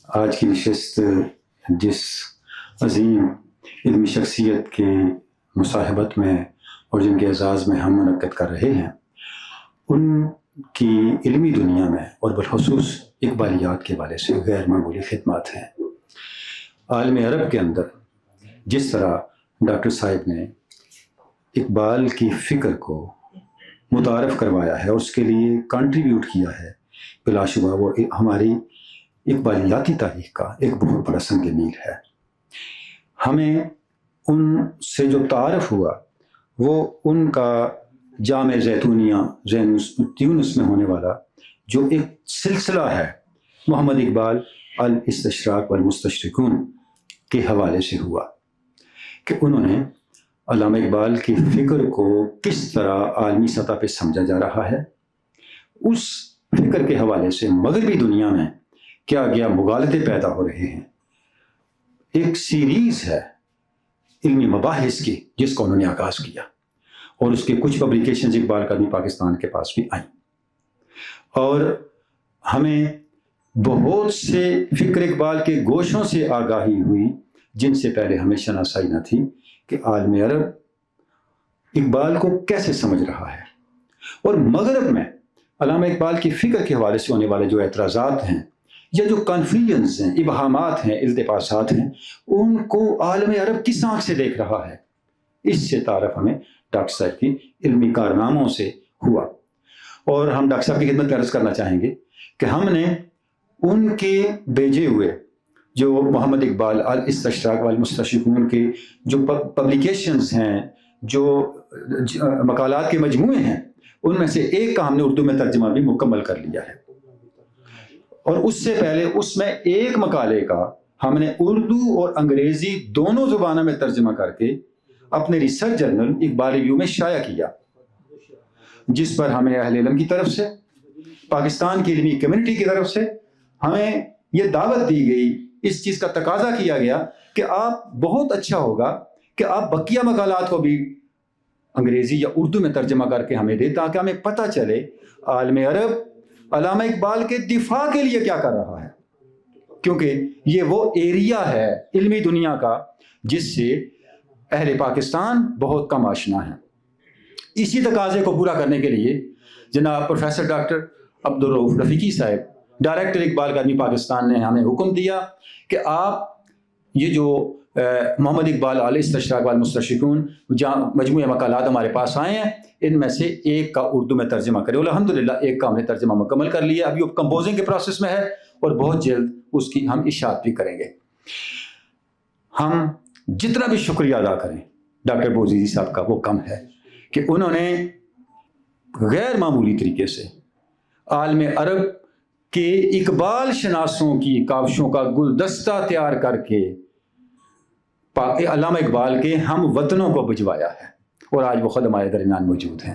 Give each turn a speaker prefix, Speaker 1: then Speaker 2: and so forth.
Speaker 1: آج کی نشست جس عظیم علمی شخصیت کے مصاحبت میں اور جن کے اعزاز میں ہم منعقد کر رہے ہیں، ان کی علمی دنیا میں اور بالخصوص اقبالیات کے حوالے سے غیر معمولی خدمات ہیں۔ عالم عرب کے اندر جس طرح ڈاکٹر صاحب نے اقبال کی فکر کو متعارف کروایا ہے اور اس کے لیے کنٹریبیوٹ کیا ہے، بلا شبہ وہ ہماری اقبالیاتی تاریخ کا ایک بہت بڑا سنگ میل ہے۔ ہمیں ان سے جو تعارف ہوا وہ ان کا جامع زیتونیہ تیونس میں ہونے والا جو ایک سلسلہ ہے محمد اقبال الاستشراق والمستشرقون کے حوالے سے ہوا کہ انہوں نے علامہ اقبال کی فکر کو کس طرح عالمی سطح پہ سمجھا جا رہا ہے، اس فکر کے حوالے سے مغربی دنیا میں کیا کیا مغالطے پیدا ہو رہے ہیں۔ ایک سیریز ہے علمی مباحث کی جس کو انہوں نے آغاز کیا، اور اس کے کچھ پبلیکیشنز اقبال کا بھی پاکستان کے پاس بھی آئیں، اور ہمیں بہت سے فکر اقبال کے گوشوں سے آگاہی ہوئی جن سے پہلے ہمیں شناسائی نہ تھی کہ عالم عرب اقبال کو کیسے سمجھ رہا ہے، اور مغرب میں علامہ اقبال کی فکر کے حوالے سے ہونے والے جو اعتراضات ہیں یا جو کنفیوژنز ہیں، ابہامات ہیں، التباسات ہیں، ان کو عالم عرب کس آنکھ سے دیکھ رہا ہے، اس سے تعارف ہمیں ڈاکٹر صاحب کی علمی کارناموں سے ہوا۔ اور ہم ڈاکٹر صاحب کی خدمت میں عرض کرنا چاہیں گے کہ ہم نے ان کے بھیجے ہوئے جو محمد اقبال الاستشراق والمستشرقون کے جو پبلیکیشنز ہیں، جو مقالات کے مجموعے ہیں، ان میں سے ایک کا ہم نے اردو میں ترجمہ بھی مکمل کر لیا ہے، اور اس سے پہلے اس میں ایک مقالے کا ہم نے اردو اور انگریزی دونوں زبانوں میں ترجمہ کر کے اپنے ریسرچ جرنل اقبال ریویو میں شائع کیا، جس پر ہمیں اہل علم کی طرف سے، پاکستان کی علمی کمیونٹی کی طرف سے ہمیں یہ دعوت دی گئی، اس چیز کا تقاضا کیا گیا کہ آپ بہت اچھا ہوگا کہ آپ بقیہ مقالات کو بھی انگریزی یا اردو میں ترجمہ کر کے ہمیں دیں، تاکہ ہمیں پتہ چلے عالم عرب علامہ اقبال کے دفاع کے لیے کیا کر رہا ہے، کیونکہ یہ وہ ایریا ہے علمی دنیا کا جس سے اہل پاکستان بہت کم آشنا ہے۔ اسی تقاضے کو پورا کرنے کے لیے جناب پروفیسر ڈاکٹر عبدالرؤف رفیقی صاحب، ڈائریکٹر اقبال اکیڈمی پاکستان، نے ہمیں حکم دیا کہ آپ یہ جو محمد اقبال الاستشراق والمستشرقون مجموعہ مقالات ہمارے پاس آئے ہیں، ان میں سے ایک کا اردو میں ترجمہ کرے۔ الحمدللہ ایک کا ہم نے ترجمہ مکمل کر لیا، ابھی وہ کمپوزنگ کے پروسیس میں ہے، اور بہت جلد اس کی ہم اشاعت بھی کریں گے۔ ہم جتنا بھی شکریہ ادا کریں ڈاکٹر بوزیدی صاحب کا وہ کم ہے کہ انہوں نے غیر معمولی طریقے سے عالم عرب کے اقبال شناسوں کی کاوشوں کا گلدستہ تیار کر کے علامہ اقبال کے ہم وطنوں کو بھجوایا ہے، اور آج وہ خود ہمارے درمیان موجود ہیں۔